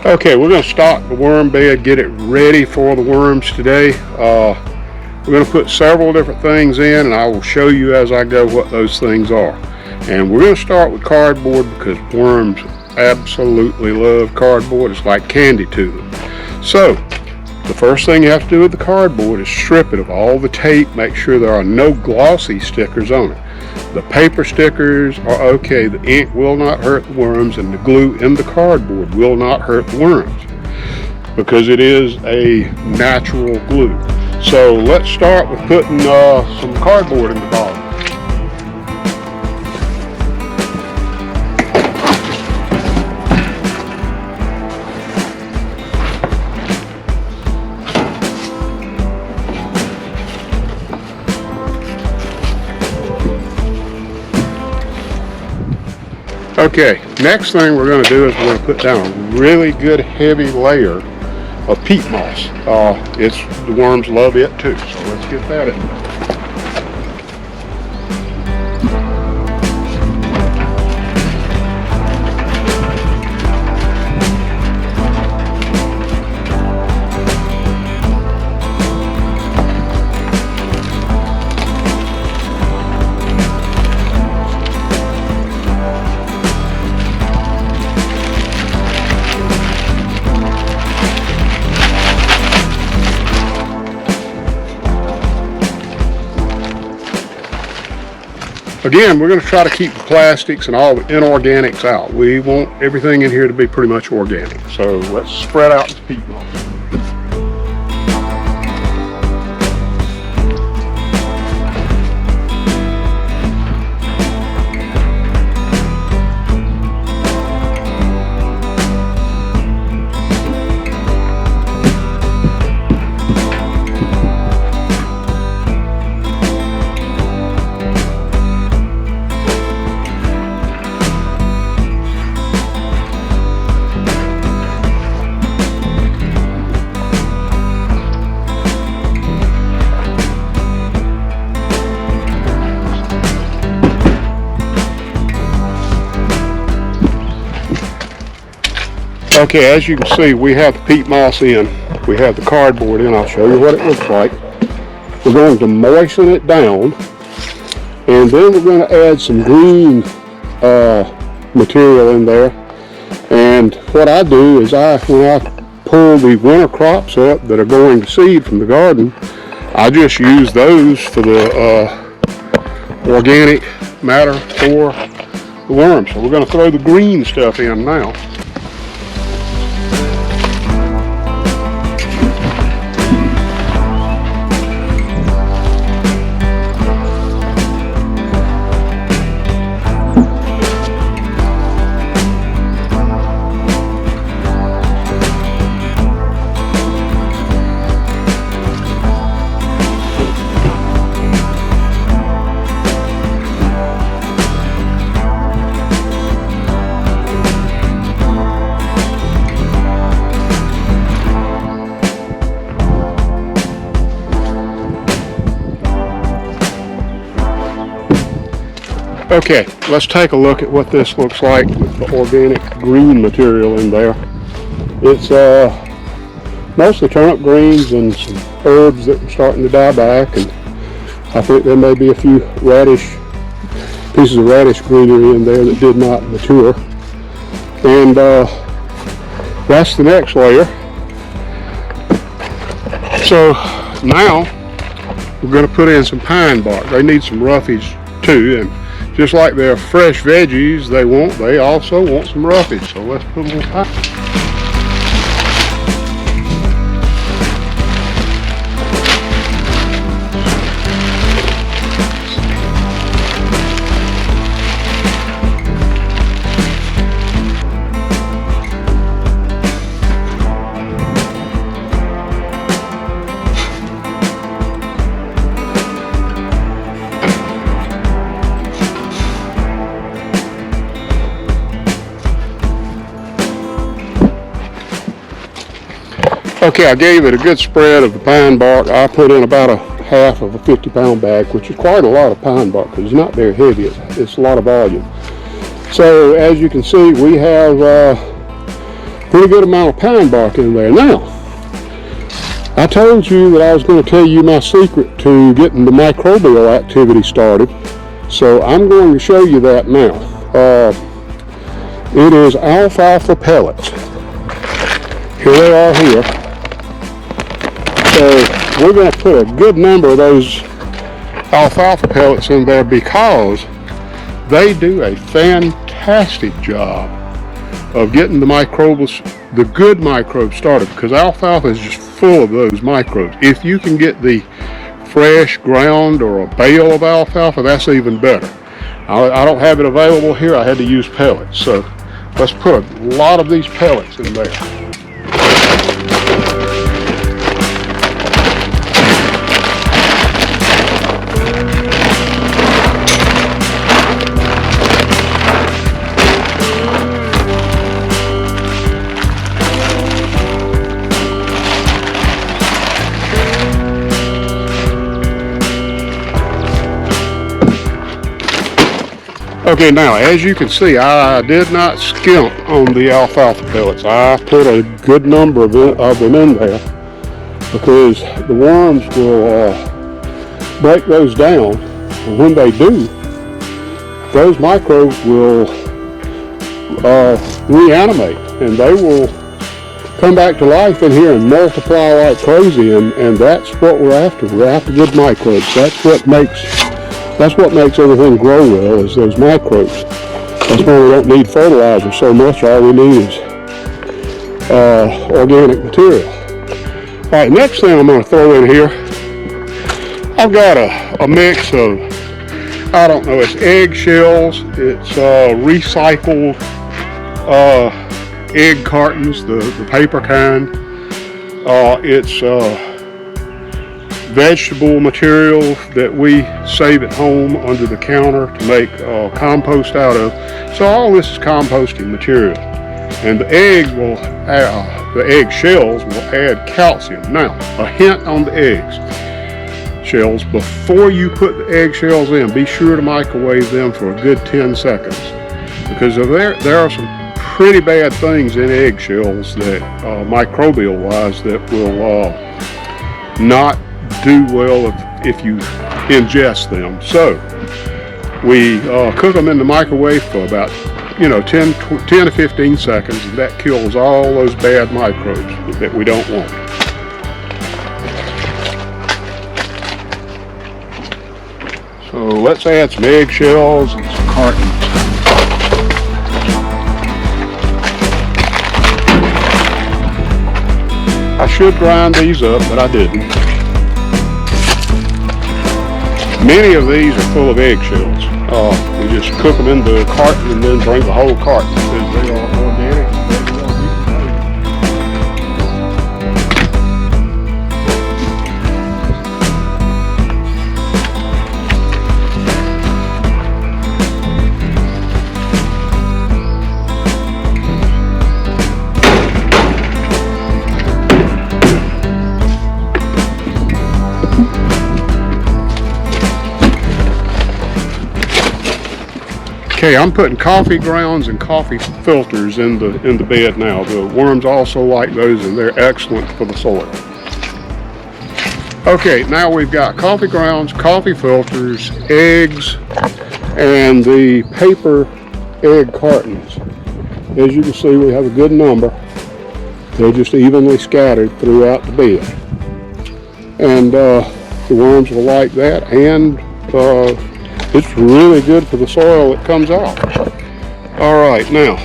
Okay, we're going to stock the worm bed, get it ready for the worms today. We're going to put several different things in, and I will show you as I go what those things are. And we're going to start with cardboard because worms absolutely love cardboard. It's like candy to them. So the first thing you have to do with the cardboard is strip it of all the tape. Make sure there are no glossy stickers on it. The paper stickers are okay. The ink will not hurt the worms, and the glue in the cardboard will not hurt the worms because it is a natural glue. So let's start with putting some cardboard in the bottom. Okay, next thing we're going to do is we're going to put down a really good heavy layer of peat moss. The worms love it too, so let's get that in there. Again, we're going to try to keep the plastics and all the inorganics out. We want everything in here to be pretty much organic. So let's spread out the peat moss. Okay, as you can see, we have the peat moss in, we have the cardboard in. I'll show you what it looks like. We're going to moisten it down, and then we're going to add some green material in there. And what I do is when I pull the winter crops up that are going to seed from the garden, I just use those for the organic matter for the worms. So we're going to throw the green stuff in now. Okay, let's take a look at what this looks like with the organic green material in there. It's mostly turnip greens and some herbs that are starting to die back, and I think there may be a few pieces of radish greenery in there that did not mature. And that's the next layer. So now we're going to put in some pine bark. They need some roughage too, and just like their fresh veggies they also want some roughage. So let's put a little pine. Okay, I gave it a good spread of the pine bark. I put in about a half of a 50-pound bag, which is quite a lot of pine bark because it's not very heavy. It's a lot of volume. So as you can see, we have pretty good amount of pine bark in there. Now, I told you that I was going to tell you my secret to getting the microbial activity started, so I'm going to show you that now. It is alfalfa pellets. Here they are here. So we're going to put a good number of those alfalfa pellets in there because they do a fantastic job of getting the microbes, the good microbes started, because alfalfa is just full of those microbes. If you can get the fresh ground or a bale of alfalfa, that's even better. I don't have it available here. I had to use pellets. So let's put a lot of these pellets in there. Okay, now as you can see, I did not skimp on the alfalfa pellets. I put a good number of them in there because the worms will break those down, and when they do, those microbes will reanimate, and they will come back to life in here and multiply like crazy, and that's what we're after. We're after good microbes. That's what makes everything grow well, is those microbes. That's why we don't need fertilizer so much. All we need is organic material. All right, next thing I'm going to throw in here, I've got a mix of, I don't know, it's egg shells, it's recycled egg cartons, the paper kind. It's vegetable material that we save at home under the counter to make compost out of. So all this is composting material, and the egg shells will add calcium. Now, a hint on the egg shells: before you put the egg shells in, be sure to microwave them for a good 10 seconds, because there are some pretty bad things in egg shells that microbial wise that will not do well if you ingest them. So we cook them in the microwave for about 10 to 15 seconds, and that kills all those bad microbes that we don't want. So let's add some egg shells and some cartons. I should grind these up, but I didn't. Many of these are full of eggshells. We just cook them in the carton and then bring the whole carton because they are organic. Okay, I'm putting coffee grounds and coffee filters in the bed now. The worms also like those, and they're excellent for the soil. Okay, now we've got coffee grounds, coffee filters, eggs, and the paper egg cartons. As you can see, we have a good number. They're just evenly scattered throughout the bed. And the worms will like that, and it's really good for the soil that comes out. All right, now,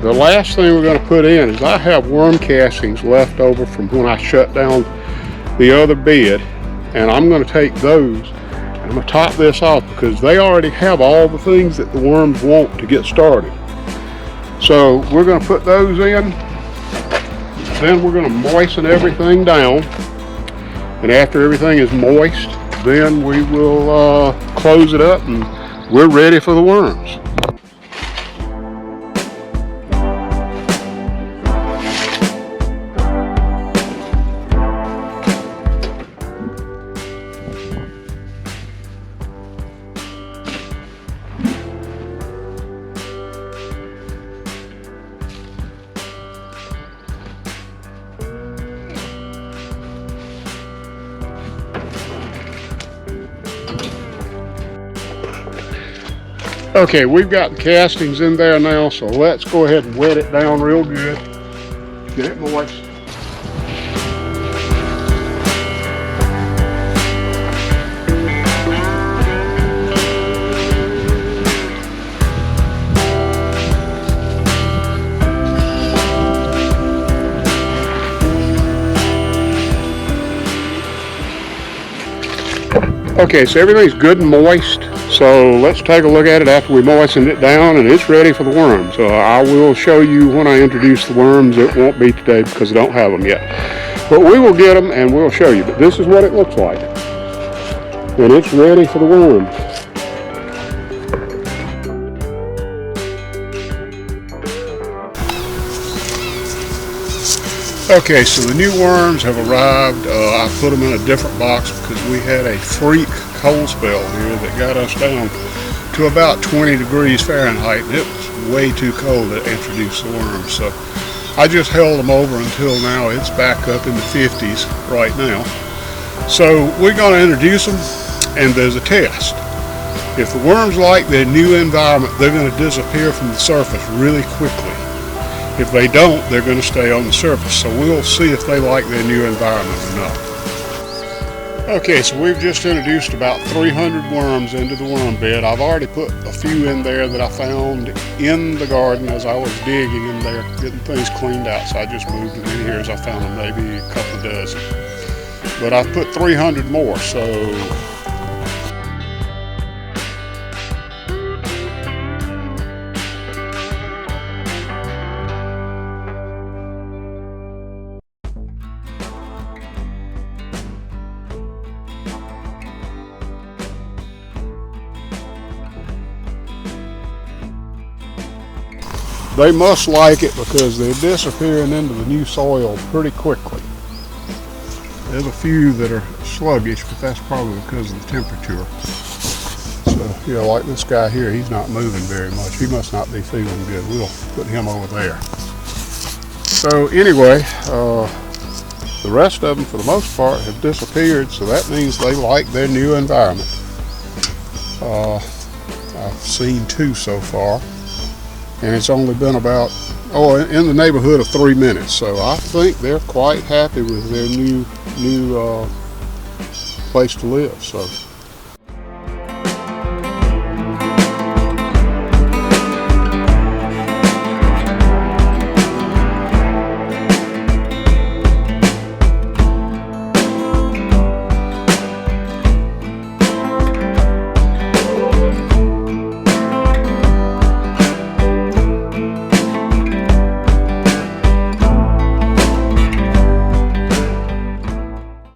the last thing we're going to put in is I have worm castings left over from when I shut down the other bed, and I'm going to take those and I'm going to top this off because they already have all the things that the worms want to get started. So we're going to put those in, then we're going to moisten everything down, and after everything is moist, then we will close it up and we're ready for the worms. Okay, we've got the castings in there now, so let's go ahead and wet it down real good. Get it moist. Okay, so everything's good and moist. So let's take a look at it after we moistened it down, and it's ready for the worms. I will show you when I introduce the worms. It won't be today because I don't have them yet. But we will get them and we'll show you. But this is what it looks like. And it's ready for the worms. Okay, so the new worms have arrived. I put them in a different box because we had a freak cold spell here that got us down to about 20 degrees Fahrenheit, and it was way too cold to introduce the worms. So I just held them over until now. It's back up in the 50s right now. So we're going to introduce them, and there's a test. If the worms like their new environment, they're going to disappear from the surface really quickly. If they don't, they're going to stay on the surface. So we'll see if they like their new environment or not. Okay, so we've just introduced about 300 worms into the worm bed. I've already put a few in there that I found in the garden as I was digging in there, getting things cleaned out. So I just moved them in here as I found them, maybe a couple of dozen. But I've put 300 more, so they must like it because they're disappearing into the new soil pretty quickly. There's a few that are sluggish, but that's probably because of the temperature. So, you know, like this guy here, he's not moving very much. He must not be feeling good. We'll put him over there. So anyway, the rest of them, for the most part, have disappeared, so that means they like their new environment. I've seen 2 so far. And it's only been about, in the neighborhood of 3 minutes. So I think they're quite happy with their new place to live. So